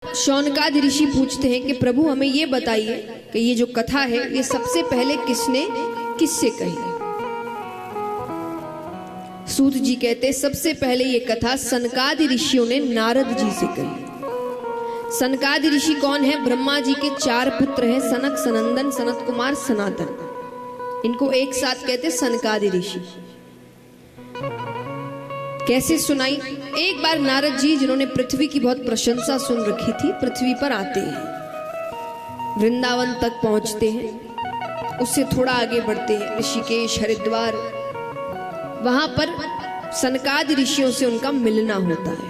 शौनकादि ऋषि पूछते हैं कि प्रभु हमें ये बताइए कि ये जो कथा है ये सबसे पहले किसने किससे कही। सूत जी कहते हैं सबसे पहले ये कथा सनकादि ऋषियों ने नारद जी से कही। सनकादि ऋषि कौन है? ब्रह्मा जी के 4 पुत्र हैं, सनक, सनंदन, सनत कुमार, सनातन। इनको एक साथ कहते सनकादि ऋषि। कैसे सुनाई? एक बार नारद जी, जिन्होंने पृथ्वी की बहुत प्रशंसा सुन रखी थी, पृथ्वी पर आते हैं, वृंदावन तक पहुंचते हैं, उससे थोड़ा आगे बढ़ते हैं, ऋषिकेश, हरिद्वार। वहां पर सनकादि ऋषियों से उनका मिलना होता है।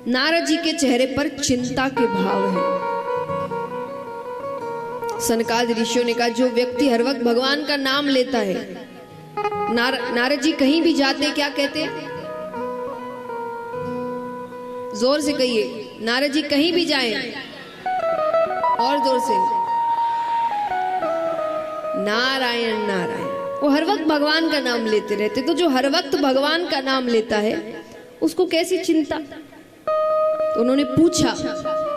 नारद जी के चेहरे पर चिंता के भाव हैं। सनकादि ऋषियों ने कहा, जो व्यक्ति हर वक्त भगवान का नाम लेता है, नारद जी कहीं भी जाते क्या कहते हैं? जोर से कहिए। नारद जी कहीं भी जाएं, और जोर से, नारायण नारायण। वो हर वक्त भगवान का नाम लेते रहते। तो जो हर वक्त भगवान का नाम लेता है उसको कैसी चिंता? तो उन्होंने पूछा,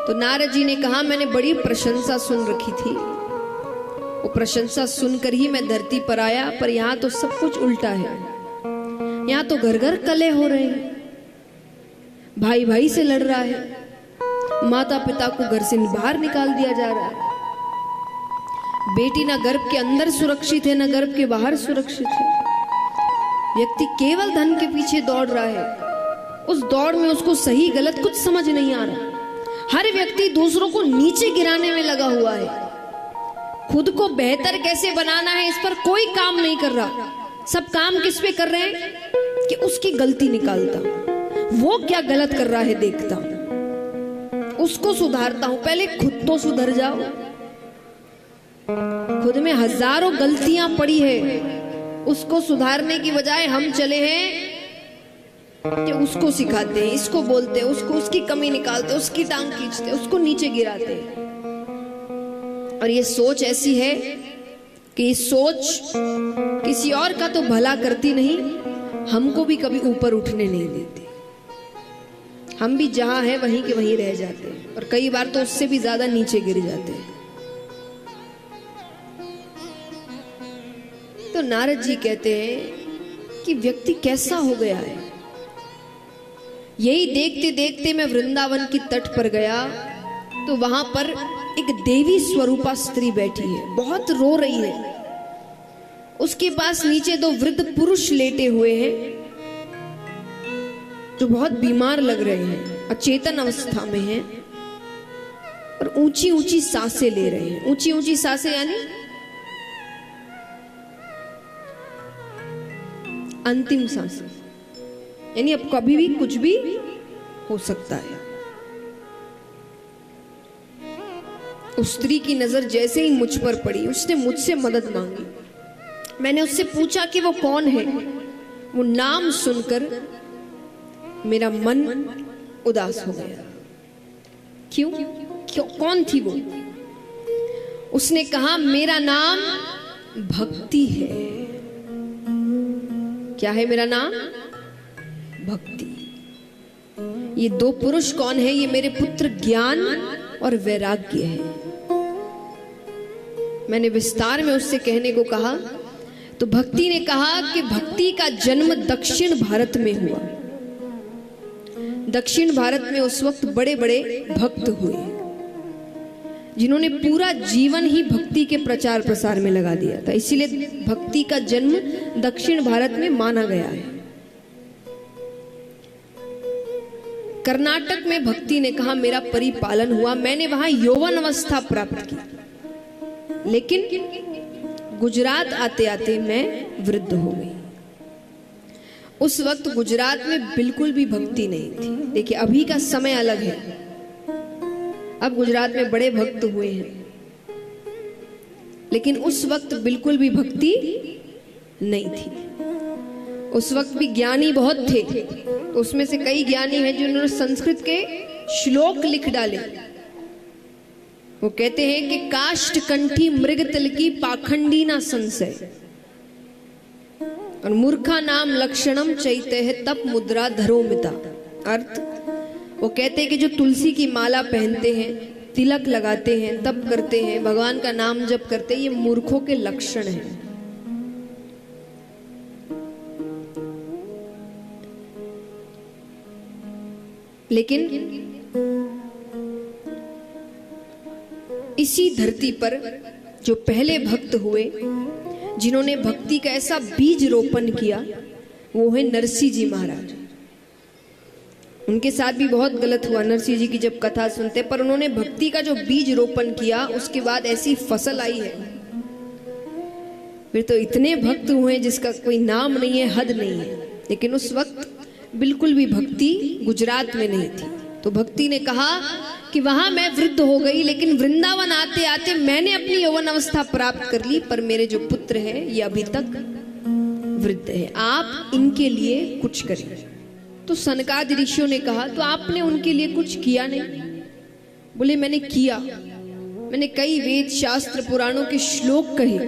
तो नारद जी ने कहा, मैंने बड़ी प्रशंसा सुन रखी थी, वो प्रशंसा सुनकर ही मैं धरती पर आया, पर यहाँ तो सब कुछ उल्टा है। यहाँ तो घर घर कलह हो रहे हैं, भाई भाई से लड़ रहा है, माता पिता को घर से बाहर निकाल दिया जा रहा है, बेटी ना गर्भ के अंदर सुरक्षित है ना गर्भ के बाहर सुरक्षित है। व्यक्ति केवल धन के पीछे दौड़ रहा है, उस दौड़ में उसको सही गलत कुछ समझ नहीं आ रहा। हर व्यक्ति दूसरों को नीचे गिराने में लगा हुआ है, खुद को बेहतर कैसे बनाना है इस पर कोई काम नहीं कर रहा। सब काम किस पे कर रहे हैं कि उसकी गलती निकालता हूं, वो क्या गलत कर रहा है देखता हूं, उसको सुधारता हूं। पहले खुद तो सुधर जाओ। खुद में हजारों गलतियां पड़ी है, उसको सुधारने की बजाय हम चले हैं कि उसको सिखाते हैं, इसको बोलते हैं, उसको उसकी कमी निकालते, उसकी टांग खींचते, उसको नीचे गिराते हैं। और ये सोच ऐसी है कि ये सोच किसी और का तो भला करती नहीं, हमको भी कभी ऊपर उठने नहीं देती। हम भी जहां हैं वहीं के वहीं रह जाते हैं, और कई बार तो उससे भी ज्यादा नीचे गिर जाते हैं। तो नारद जी कहते हैं कि व्यक्ति कैसा हो गया है। यही देखते देखते मैं वृंदावन की तट पर गया, तो वहां पर एक देवी स्वरूपा स्त्री बैठी है, बहुत रो रही है। उसके पास नीचे 2 वृद्ध पुरुष लेटे हुए हैं, जो बहुत बीमार लग रहे हैं, अचेतन अवस्था में हैं, और ऊंची ऊंची सांसें ले रहे हैं। ऊंची ऊंची सांसें यानी अंतिम सांसें, यानी अब कभी भी कुछ भी हो सकता है। उस स्त्री की नजर जैसे ही मुझ पर पड़ी, उसने मुझसे मदद मांगी। मैंने उससे पूछा कि वो कौन है। वो नाम सुनकर मेरा मन उदास हो गया। क्यों? कौन थी वो? उसने कहा, मेरा नाम भक्ति है। क्या है मेरा नाम? भक्ति। ये 2 पुरुष कौन है? ये मेरे पुत्र ज्ञान और वैराग्य है। मैंने विस्तार में उससे कहने को कहा, तो भक्ति ने कहा कि भक्ति का जन्म दक्षिण भारत में हुआ। दक्षिण भारत में उस वक्त बड़े बड़े भक्त हुए, जिन्होंने पूरा जीवन ही भक्ति के प्रचार प्रसार में लगा दिया था। इसीलिए भक्ति का जन्म दक्षिण भारत में माना गया है। कर्नाटक में भक्ति ने कहा, मेरा परिपालन हुआ, मैंने वहां यौवन अवस्था प्राप्त की, लेकिन गुजरात आते आते मैं वृद्ध हो गई। उस वक्त गुजरात में बिल्कुल भी भक्ति नहीं थी। देखिए, अभी का समय अलग है, अब गुजरात में बड़े भक्त हुए हैं, लेकिन उस वक्त बिल्कुल भी भक्ति नहीं थी। उस वक्त भी ज्ञानी बहुत थे, तो उसमें से कई ज्ञानी हैं जिन्होंने संस्कृत के श्लोक लिख डाले। वो कहते हैं कि काष्ठ कंठी मृग तिल की पाखंडी ना संशय, और मूर्खा नाम लक्षणम चैते है तप मुद्रा धरोमिता। अर्थ, वो कहते हैं कि जो तुलसी की माला पहनते हैं, तिलक लगाते हैं, तप करते हैं, भगवान का नाम जप करते हैं, ये मूर्खों के लक्षण हैं। लेकिन इसी धरती पर जो पहले भक्त हुए, जिन्होंने भक्ति का ऐसा बीज रोपण किया, वो है नरसिंह जी महाराज। उनके साथ भी बहुत गलत हुआ नरसिंह जी की जब कथा सुनते, पर उन्होंने भक्ति का जो बीज रोपण किया, उसके बाद ऐसी फसल आई है। फिर तो इतने भक्त हुए जिसका कोई नाम नहीं है, हद नहीं है। लेकिन उस वक्त बिल्कुल भी भक्ति गुजरात में नहीं थी। तो भक्ति ने कहा कि वहां मैं वृद्ध हो गई, लेकिन वृंदावन आते आते मैंने अपनी यौवन अवस्था प्राप्त कर ली, पर मेरे जो पुत्र हैं ये अभी तक वृद्ध है, आप इनके लिए कुछ करें। तो सनकादि ऋषियों ने कहा, तो आपने उनके लिए कुछ किया नहीं? बोले मैंने किया, मैंने कई वेद शास्त्र पुराणों के श्लोक कहे,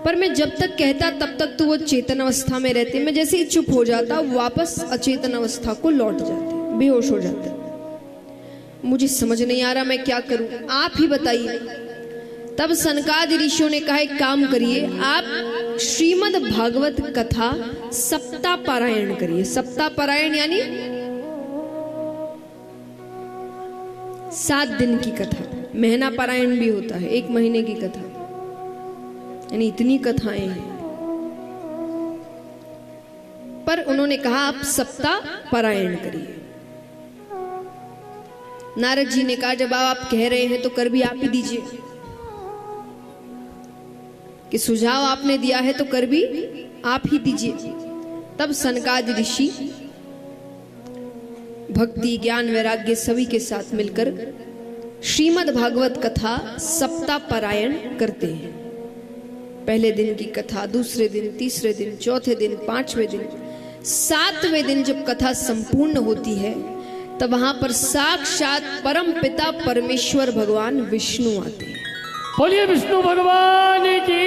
पर मैं जब तक कहता तब तक तो वो चेतन अवस्था में रहते। मैं जैसे ही चुप हो जाता वापस अचेतन अवस्था को लौट जाते, बेहोश हो जाते। मुझे समझ नहीं आ रहा मैं क्या करूं, आप ही बताइए। तब सनकादि ऋषियों ने कहा, एक काम करिए, आप श्रीमद् भागवत कथा सप्ताह पारायण करिए। सप्ताह पारायण यानी 7 दिन की कथा। महीना पारायण भी होता है, 1 महीने की कथा, यानी इतनी कथाएं हैं। पर उन्होंने कहा आप सप्ताह पारायण करिए। नारद जी ने कहा, जब आप कह रहे हैं तो कर भी आप ही दीजिए, कि सुझाव आपने दिया है तो कर भी आप ही दीजिए। तब सनकादि ऋषि भक्ति ज्ञान वैराग्य सभी के साथ मिलकर श्रीमद् भागवत कथा सप्ताह पारायण करते हैं। पहले दिन की कथा, दूसरे दिन, तीसरे दिन, चौथे दिन, 5वें दिन, 7वें दिन जब कथा संपूर्ण होती है, तब वहां पर साक्षात परम पिता परमेश्वर भगवान विष्णु आते हैं। बोलिए विष्णु भगवान की।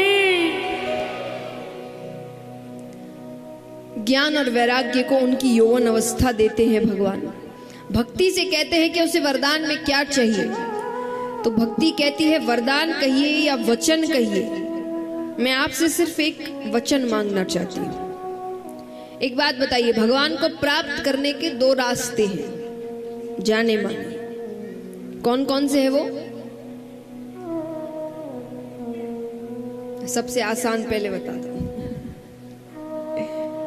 ज्ञान और वैराग्य को उनकी यौवन अवस्था देते हैं भगवान। भक्ति से कहते हैं कि उसे वरदान में क्या चाहिए, तो भक्ति कहती है वरदान कहिए या वचन कहिए, मैं आपसे सिर्फ एक वचन मांगना चाहती हूं। एक बात बताइए, भगवान को प्राप्त करने के 2 रास्ते हैं जाने माने, कौन कौन से है वो? सबसे आसान पहले बता दो,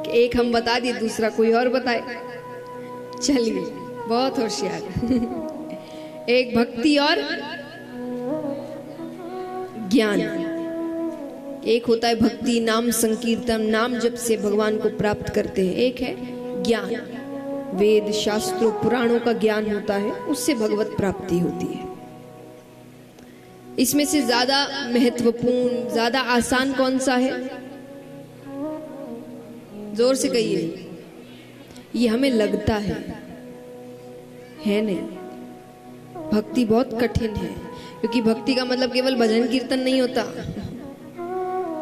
कि एक हम बता दिए, दूसरा कोई और बताए। चलिए, बहुत होशियार। एक भक्ति और ज्ञान। एक होता है भक्ति, नाम संकीर्तन, नाम जप से भगवान को प्राप्त करते हैं। एक है ज्ञान, वेद शास्त्रों पुराणों का ज्ञान होता है, उससे भगवत प्राप्ति होती है। इसमें से ज्यादा महत्वपूर्ण, ज्यादा आसान कौन सा है? जोर से कहिए। ये हमें लगता है नहीं। भक्ति बहुत कठिन है, क्योंकि भक्ति का मतलब केवल भजन कीर्तन नहीं होता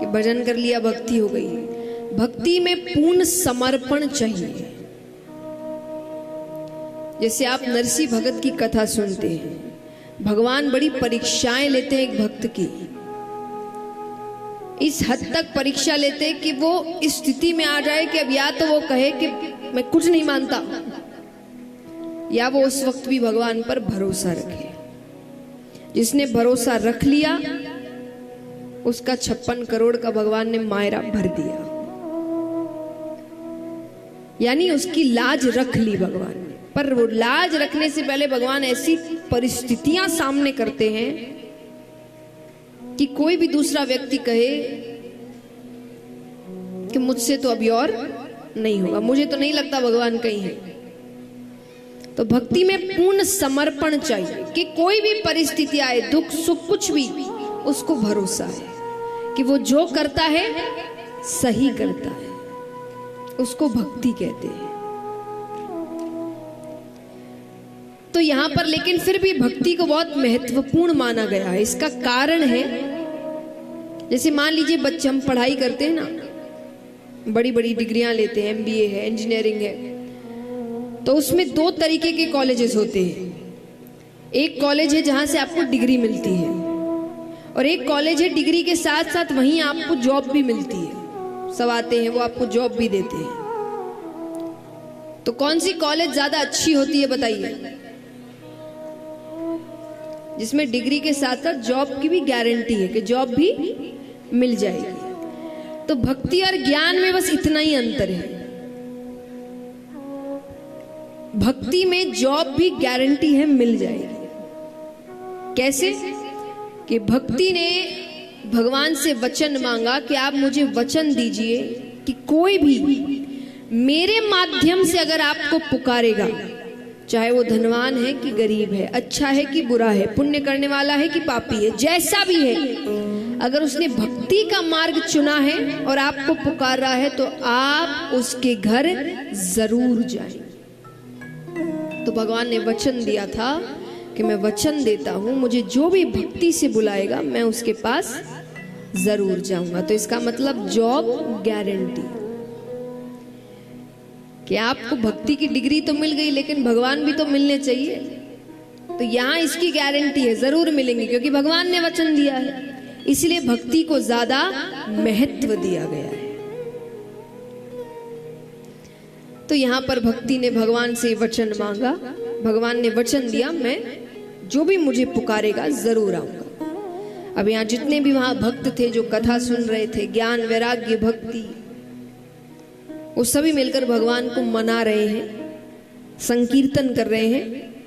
कि भजन कर लिया भक्ति हो गई। भक्ति में पूर्ण समर्पण चाहिए। जैसे आप नरसिंह भगत की कथा सुनते हैं, भगवान बड़ी परीक्षाएं लेते हैं एक भक्त की। इस हद तक परीक्षा लेते हैं कि वो इस स्थिति में आ जाए कि अब या तो वो कहे कि मैं कुछ नहीं मानता, या वो उस वक्त भी भगवान पर भरोसा रखे। जिसने भरोसा रख लिया उसका 56 करोड़ का भगवान ने मायरा भर दिया, यानी उसकी लाज रख ली भगवान ने। पर वो लाज रखने से पहले भगवान ऐसी परिस्थितियां सामने करते हैं कि कोई भी दूसरा व्यक्ति कहे कि मुझसे तो अभी और नहीं होगा, मुझे तो नहीं लगता भगवान कहीं है। तो भक्ति में पूर्ण समर्पण चाहिए कि कोई भी परिस्थिति आए, दुख सुख कुछ भी, उसको भरोसा है कि वो जो करता है सही करता है, उसको भक्ति कहते हैं। तो यहां पर लेकिन फिर भी भक्ति को बहुत महत्वपूर्ण माना गया है। इसका कारण है, जैसे मान लीजिए बच्चे, हम पढ़ाई करते हैं ना, बड़ी बड़ी डिग्रियां लेते हैं, MBA है, इंजीनियरिंग है, तो उसमें दो तरीके के कॉलेजेस होते हैं। एक कॉलेज है जहां से आपको डिग्री मिलती है, और एक कॉलेज है डिग्री के साथ साथ वहीं आपको जॉब भी मिलती है। सब आते हैं, वो आपको जॉब भी देते हैं। तो कौन सी कॉलेज ज्यादा अच्छी होती है बताइए? जिसमें डिग्री के साथ साथ जॉब की भी गारंटी है कि जॉब भी मिल जाएगी। तो भक्ति और ज्ञान में बस इतना ही अंतर है। भक्ति में जॉब भी गारंटी है, मिल जाएगी। कैसे? कि भक्ति ने भगवान से वचन मांगा कि आप मुझे वचन दीजिए कि कोई भी मेरे माध्यम से अगर आपको पुकारेगा, चाहे वो धनवान है कि गरीब है, अच्छा है कि बुरा है, पुण्य करने वाला है कि पापी है, जैसा भी है, अगर उसने भक्ति का मार्ग चुना है और आपको पुकार रहा है, तो आप उसके घर जरूर जाएं। तो भगवान ने वचन दिया था कि मैं वचन देता हूं, मुझे जो भी भक्ति से बुलाएगा मैं उसके पास जरूर जाऊंगा। तो इसका मतलब जॉब गारंटी, कि आपको भक्ति की डिग्री तो मिल गई, लेकिन भगवान भी तो मिलने चाहिए। तो यहां इसकी गारंटी है, जरूर मिलेंगे, क्योंकि भगवान ने वचन दिया है। इसलिए भक्ति को ज्यादा महत्व दिया गया है। तो यहां पर भक्ति ने भगवान से वचन मांगा, भगवान ने वचन दिया, मैं जो भी मुझे पुकारेगा जरूर आऊंगा। अब यहाँ जितने भी वहां भक्त थे जो कथा सुन रहे थे, ज्ञान वैराग्य भक्ति, वो सभी मिलकर भगवान को मना रहे हैं, संकीर्तन कर रहे हैं